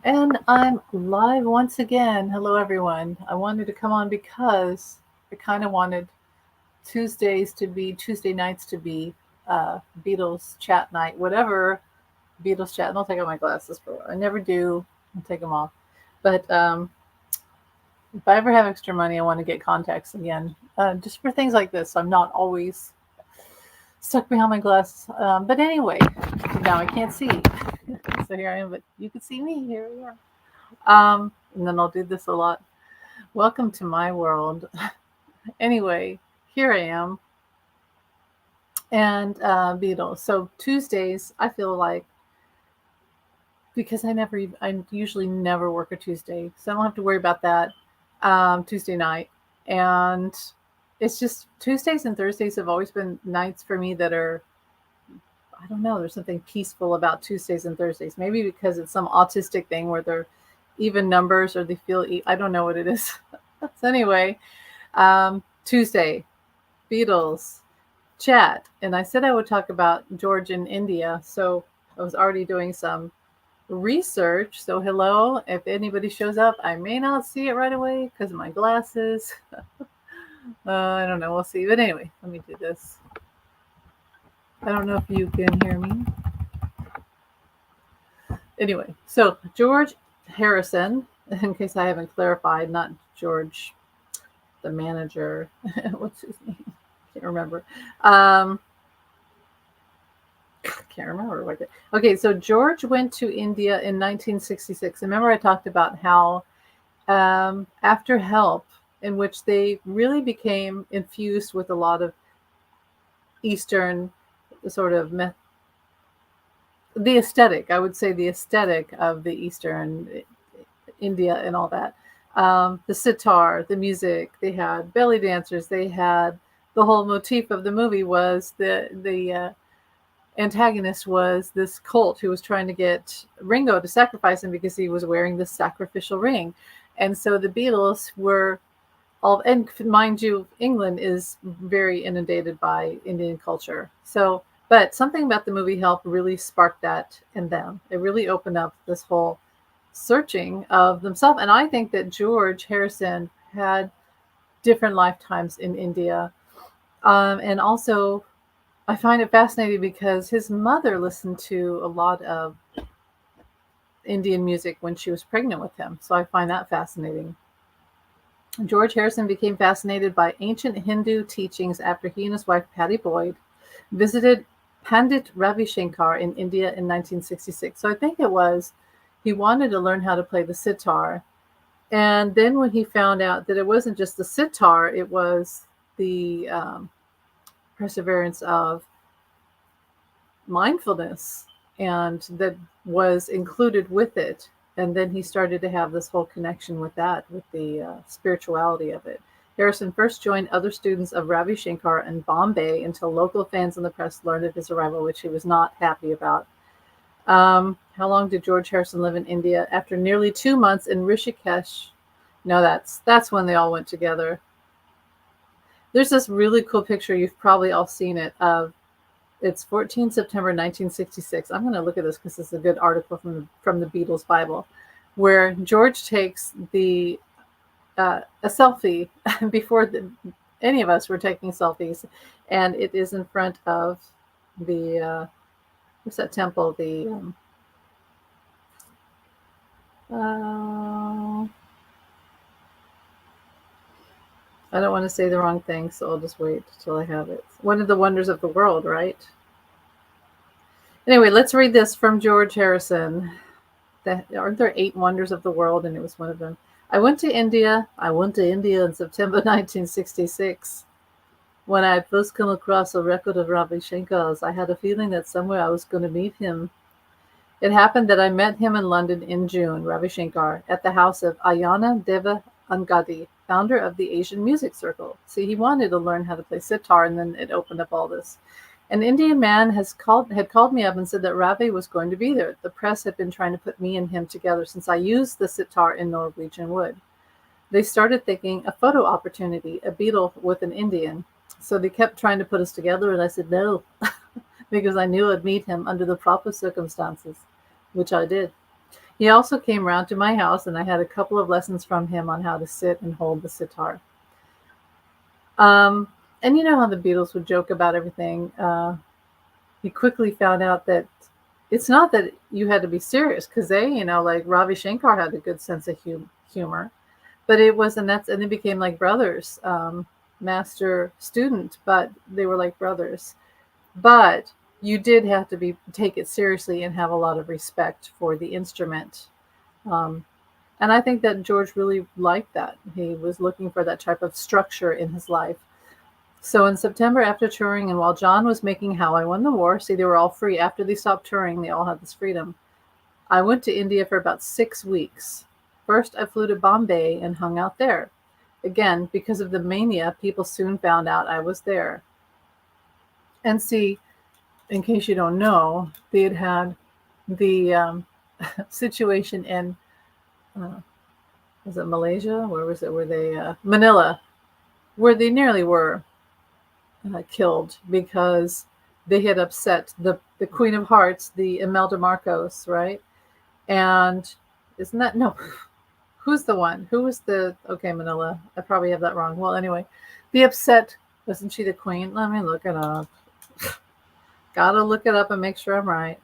And I'm live once again. Hello, everyone. I wanted to come on because I kind of wanted Tuesday nights to be Beatles chat night, whatever Beatles chat. And I'll take off my glasses for a while. I never do. I'll take them off. But if I ever have extra money, I want to get contacts again, just for things like this. So I'm not always stuck behind my glasses. But anyway, now I can't see. So here I am, but you can see me. Here we are. And then I'll do this a lot. Welcome to my world. Anyway, here I am, and Beatles. So Tuesdays, I feel like because I usually never work a Tuesday, so I don't have to worry about that Tuesday night. And it's just Tuesdays and Thursdays have always been nights for me that are, I don't know, there's something peaceful about Tuesdays and Thursdays. Maybe because it's some autistic thing where they're even numbers or they feel, I don't know what it is. So anyway, Tuesday, Beatles, chat. And I said I would talk about George in India. So I was already doing some research. So hello, if anybody shows up, I may not see it right away because of my glasses. I don't know. We'll see. But anyway, let me do this. I don't know if you can hear me. Anyway, so George Harrison, in case I haven't clarified, not George, the manager. What's his name? Can't remember. Can't remember what. Okay, so George went to India in 1966. Remember, I talked about how after Help, in which they really became infused with a lot of Eastern sort of the aesthetic. I would say the aesthetic of the Eastern India and all that. The sitar, the music. They had belly dancers. They had the whole motif of the movie was the antagonist was this cult who was trying to get Ringo to sacrifice him because he was wearing this sacrificial ring. And so the Beatles were all, and mind you, England is very inundated by Indian culture. So, but something about the movie Help really sparked that in them. It really opened up this whole searching of themselves. And I think that George Harrison had different lifetimes in India. And also I find it fascinating because his mother listened to a lot of Indian music when she was pregnant with him. So I find that fascinating. George Harrison became fascinated by ancient Hindu teachings after he and his wife Pattie Boyd visited Pandit Ravi Shankar in India in 1966. So I think it was he wanted to learn how to play the sitar. And then when he found out that it wasn't just the sitar, it was the perseverance of mindfulness and that was included with it, and then he started to have this whole connection with that, with the spirituality of it. Harrison first joined other students of Ravi Shankar in Bombay until local fans and the press learned of his arrival, which he was not happy about. How long did George Harrison live in India? After nearly 2 months in Rishikesh. No, that's when they all went together. There's this really cool picture, you've probably all seen it, of it's 14 September 1966. I'm going to look at this because it's a good article from the Beatles Bible, where George takes a selfie before any of us were taking selfies, and it is in front of the what's that temple? The I don't want to say the wrong thing, so I'll just wait till I have it. One of the wonders of the world, right? Anyway, let's read this from George Harrison. Aren't there 8 wonders of the world? And it was one of them. I went to India. I went to India in September 1966. When I first come across a record of Ravi Shankar's, I had a feeling that somewhere I was going to meet him. It happened that I met him in London in June, Ravi Shankar, at the house of Ayana Deva Angadi, founder of the Asian Music Circle. See, he wanted to learn how to play sitar, and then it opened up all this. An Indian man had called me up and said that Ravi was going to be there. The press had been trying to put me and him together since I used the sitar in Norwegian wood. They started thinking a photo opportunity, a Beatle with an Indian. So they kept trying to put us together, and I said no, because I knew I'd meet him under the proper circumstances, which I did. He also came round to my house, and I had a couple of lessons from him on how to sit and hold the sitar. Um, and you know how the Beatles would joke about everything. He quickly found out that it's not that you had to be serious, because they, like Ravi Shankar had a good sense of humor, but it was, and they became like brothers, master student, but they were like brothers. But you did have to take it seriously and have a lot of respect for the instrument. Um, and I think that George really liked that. He was looking for that type of structure in his life. So in September, after touring, and while John was making How I Won the War, see, they were all free. After they stopped touring, they all had this freedom. I went to India for about 6 weeks. First, I flew to Bombay and hung out there. Again, because of the mania, people soon found out I was there. And see, in case you don't know, they had the situation in, was it Malaysia? Where was it? Were they Manila, where they nearly were killed because they had upset the Queen of Hearts, the Imelda Marcos, right? And isn't that no? Who's the one? Who was the Manila? I probably have that wrong. Well, anyway, the upset, wasn't she the queen? Let me look it up. Gotta look it up and make sure I'm right.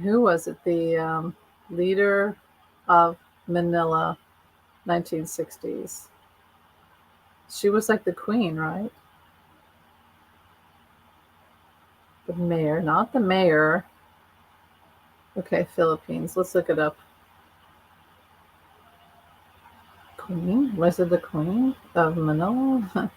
Who was it? The leader of Manila, 1960s. She was like the queen, right? The mayor, not the mayor. Okay, Philippines. Let's look it up. Queen? Was it the queen of Manila?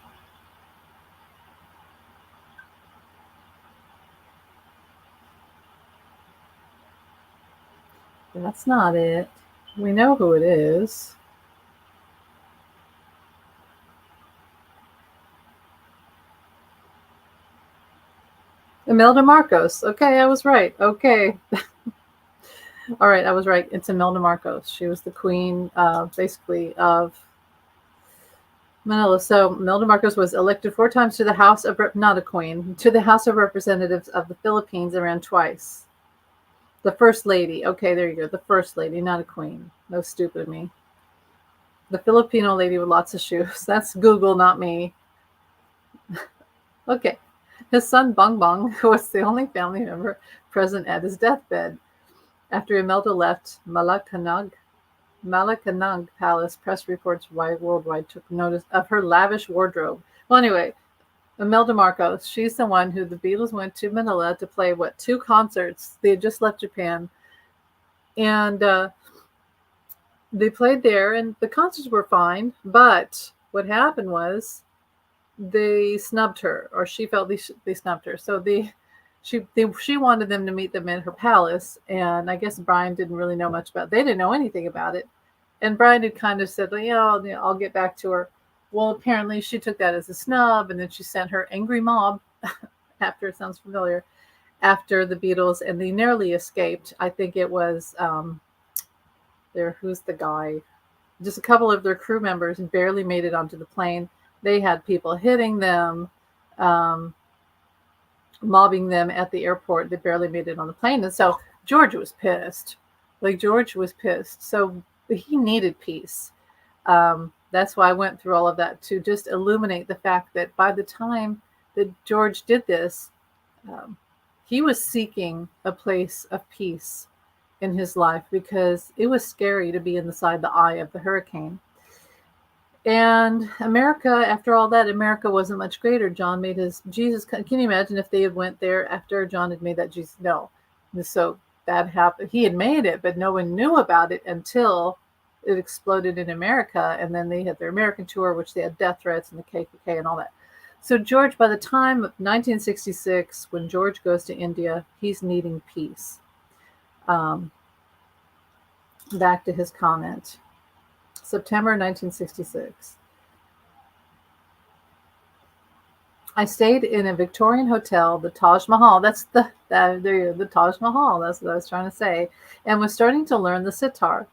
That's not it. We know who it is. Imelda Marcos. Okay, I was right. Okay. All right, I was right. It's Imelda Marcos. She was the queen, basically, of Manila. So Imelda Marcos was elected 4 times to the House of, not a queen, to the House of Representatives of the Philippines, and ran twice. The first lady. Okay, there you go. The first lady, not a queen. No, stupid of me. The Filipino lady with lots of shoes. That's Google, not me. Okay. His son Bong Bong was the only family member present at his deathbed. After Imelda left Malacanang Palace, press reports worldwide took notice of her lavish wardrobe. Well, anyway, Imelda Marcos, she's the one who the Beatles went to Manila to play, 2 concerts. They had just left Japan. And they played there, and the concerts were fine. But what happened was they snubbed her, or she felt they snubbed her. So she wanted them to meet them in her palace, and I guess Brian didn't really know much about it. They didn't know anything about it. And Brian had kind of said, I'll get back to her. Well, apparently she took that as a snub, and then she sent her angry mob after, it sounds familiar, after the Beatles, and they narrowly escaped. I think it was who's the guy? Just a couple of their crew members barely made it onto the plane. They had people hitting them, mobbing them at the airport. They barely made it on the plane. And so George was pissed. George was pissed. So he needed peace. That's why I went through all of that, to just illuminate the fact that by the time that George did this, he was seeking a place of peace in his life, because it was scary to be inside the eye of the hurricane. And America, after all that, America wasn't much greater. John made his Jesus. Can you imagine if they had went there after John had made that Jesus? No. So that happened. He had made it, but no one knew about it until it exploded in America. And then they had their American tour, which they had death threats and the KKK and all that. So George, by the time of 1966, when George goes to India, he's needing peace. Back to his comment. September 1966. I stayed in a Victorian hotel, the Taj Mahal. That's the Taj Mahal. That's what I was trying to say. And was starting to learn the sitar.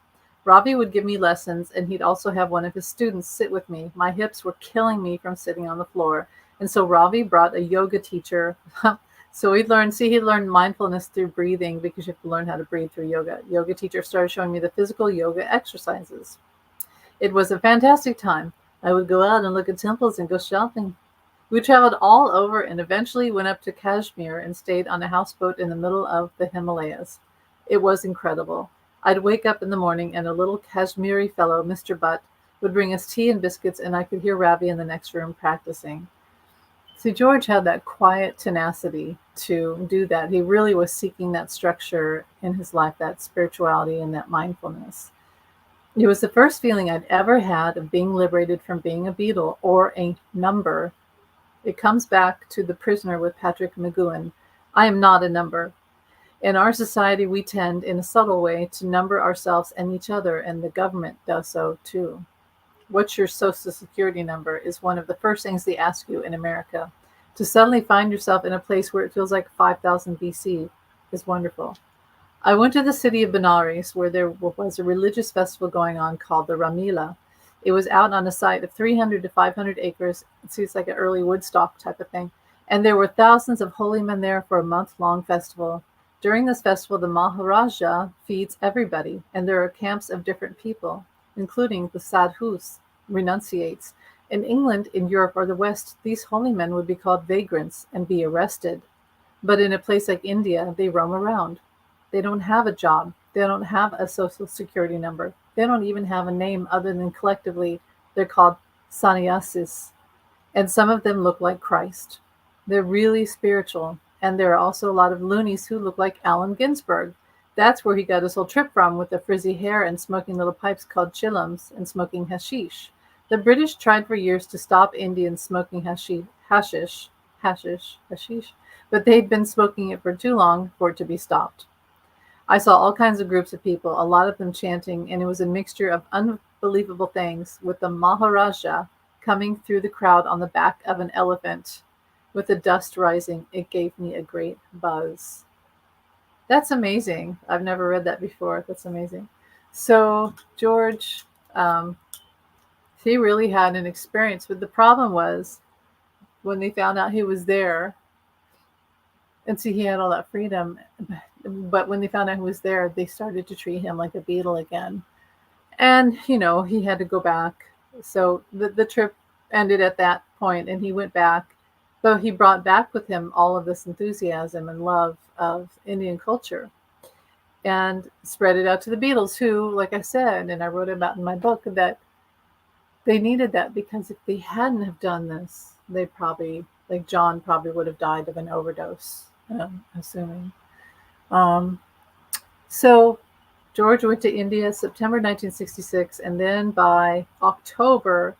Ravi would give me lessons, and he'd also have one of his students sit with me. My hips were killing me from sitting on the floor. And so Ravi brought a yoga teacher. So he learned mindfulness through breathing because you have to learn how to breathe through yoga. Yoga teacher started showing me the physical yoga exercises. It was a fantastic time. I would go out and look at temples and go shopping. We traveled all over and eventually went up to Kashmir and stayed on a houseboat in the middle of the Himalayas. It was incredible. I'd wake up in the morning and a little Kashmiri fellow, Mr. Butt, would bring us tea and biscuits, and I could hear Ravi in the next room practicing. See, George had that quiet tenacity to do that. He really was seeking that structure in his life, that spirituality and that mindfulness. It was the first feeling I'd ever had of being liberated from being a beetle or a number. It comes back to The Prisoner with Patrick McGoohan. I am not a number. In our society, we tend, in a subtle way, to number ourselves and each other, and the government does so too. What's your social security number is one of the first things they ask you in America. To suddenly find yourself in a place where it feels like 5000 BC is wonderful. I went to the city of Benares where there was a religious festival going on called the Ramila. It was out on a site of 300 to 500 acres. It seems like an early Woodstock type of thing. And there were thousands of holy men there for a month-long festival. During this festival, the Maharaja feeds everybody, and there are camps of different people, including the sadhus, renunciates. In England, in Europe, or the West, these holy men would be called vagrants and be arrested. But in a place like India, they roam around. They don't have a job. They don't have a social security number. They don't even have a name other than collectively they're called sannyasis. And some of them look like Christ. They're really spiritual. And there are also a lot of loonies who look like Allen Ginsberg. That's where he got his whole trip from, with the frizzy hair and smoking little pipes called chillums and smoking hashish. The British tried for years to stop Indians smoking hashish, but they'd been smoking it for too long for it to be stopped. I saw all kinds of groups of people, a lot of them chanting, and it was a mixture of unbelievable things, with the Maharaja coming through the crowd on the back of an elephant. With the dust rising, it gave me a great buzz. That's amazing. I've never read that before. That's amazing. So George, he really had an experience. But the problem was when they found out he was there, and see, he had all that freedom. But when they found out he was there, they started to treat him like a beetle again. And, he had to go back. So the trip ended at that point, and he went back. But he brought back with him all of this enthusiasm and love of Indian culture and spread it out to the Beatles, who, like I said, and I wrote about in my book, that they needed that, because if they hadn't have done this, they probably, like John, probably would have died of an overdose, assuming. So George went to India September 1966, and then by October,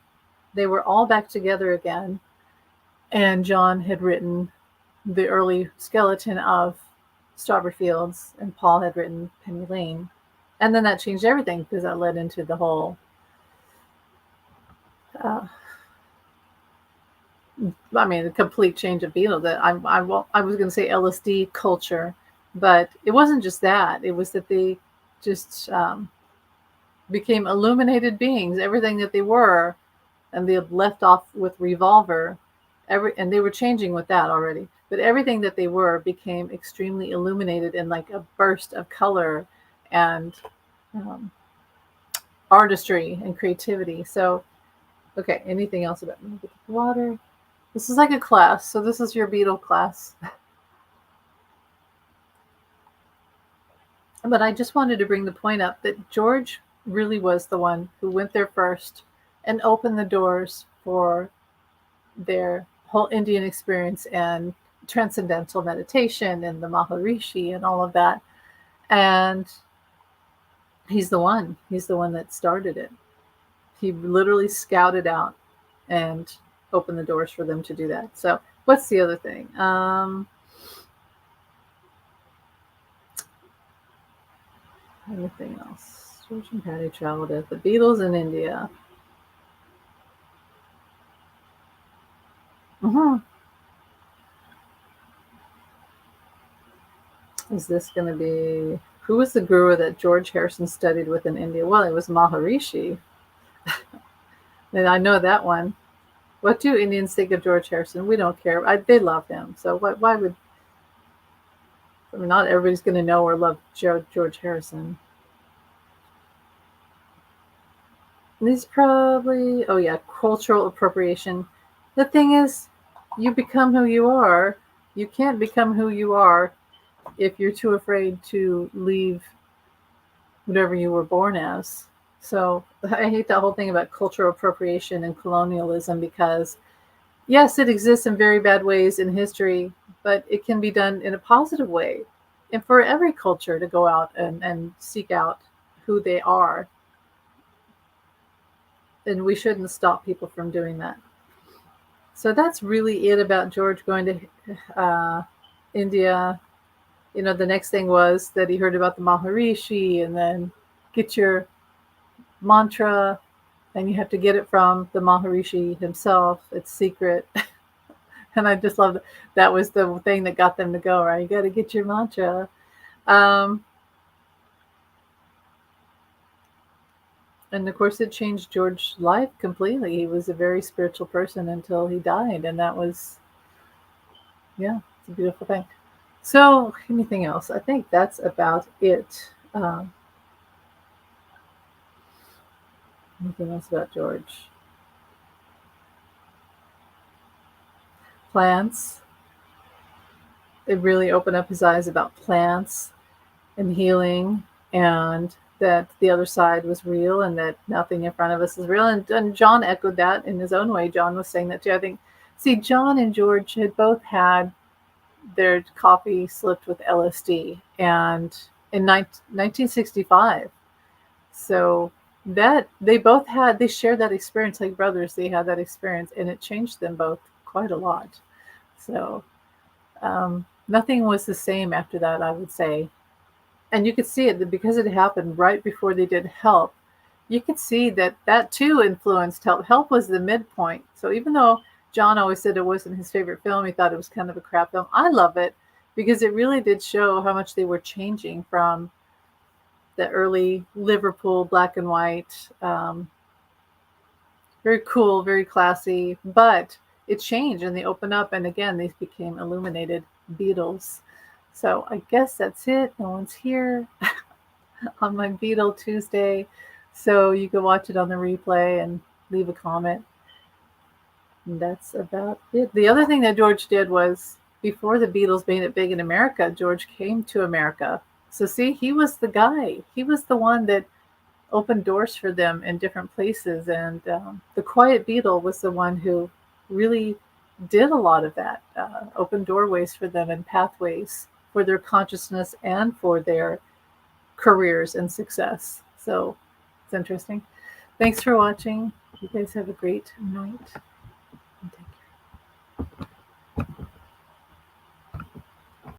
they were all back together again. And John had written the early skeleton of Strawberry Fields, and Paul had written Penny Lane. And then that changed everything, because that led into the whole, the complete change of Beatles. That I was going to say LSD culture, but it wasn't just that. It was that they just became illuminated beings, everything that they were, and they had left off with Revolver. And they were changing with that already, but everything that they were became extremely illuminated in like a burst of color and artistry and creativity. So, okay, anything else about water? This is like a class, so this is your Beatle class. But I just wanted to bring the point up that George really was the one who went there first and opened the doors for their whole Indian experience and transcendental meditation and the Maharishi and all of that. And he's the one that started it. He literally scouted out and opened the doors for them to do that. So what's the other thing? Anything else? George and Patty traveled with the Beatles in India. Is this going to be... Who was the guru that George Harrison studied with in India? Well, it was Maharishi. And I know that one. What do Indians think of George Harrison? We don't care. They love him. So why would... I mean, not everybody's going to know or love George Harrison. These probably, oh yeah, cultural appropriation. The thing is, you become who you are. You can't become who you are if you're too afraid to leave whatever you were born as. So I hate that whole thing about cultural appropriation and colonialism because, yes, it exists in very bad ways in history, but it can be done in a positive way. And for every culture to go out and seek out who they are. And we shouldn't stop people from doing that. So that's really it about George going to India. You know, the next thing was that he heard about the Maharishi, and then get your mantra, and you have to get it from the Maharishi himself. It's secret. And I just love that was the thing that got them to go, right? You got to get your mantra. Um, and of course, it changed George's life completely. He was a very spiritual person until he died. And that was, yeah, it's a beautiful thing. So, anything else? I think that's about it. Anything else about George? Plants. It really opened up his eyes about plants and healing, and that the other side was real and that nothing in front of us is real. And John echoed that in his own way. John was saying that too. I think, see, John and George had both had their coffee slipped with LSD, and in 1965. So that they shared that experience like brothers. They had that experience, and it changed them both quite a lot. So nothing was the same after that, I would say. And you could see it because it happened right before they did Help. You could see that that too influenced Help. Help was the midpoint. So even though John always said it wasn't his favorite film, he thought it was kind of a crap film. I love it because it really did show how much they were changing from the early Liverpool black and white. Very cool, very classy, but it changed and they opened up, and again, these became illuminated Beatles. So I guess that's it. No one's here on my Beatle Tuesday. So you can watch it on the replay and leave a comment. And that's about it. The other thing that George did was before the Beatles made it big in America, George came to America. So see, he was the guy. He was the one that opened doors for them in different places. And the Quiet Beatle was the one who really did a lot of that, opened doorways for them and pathways for their consciousness and for their careers and success. So it's interesting. Thanks for watching. You guys have a great night.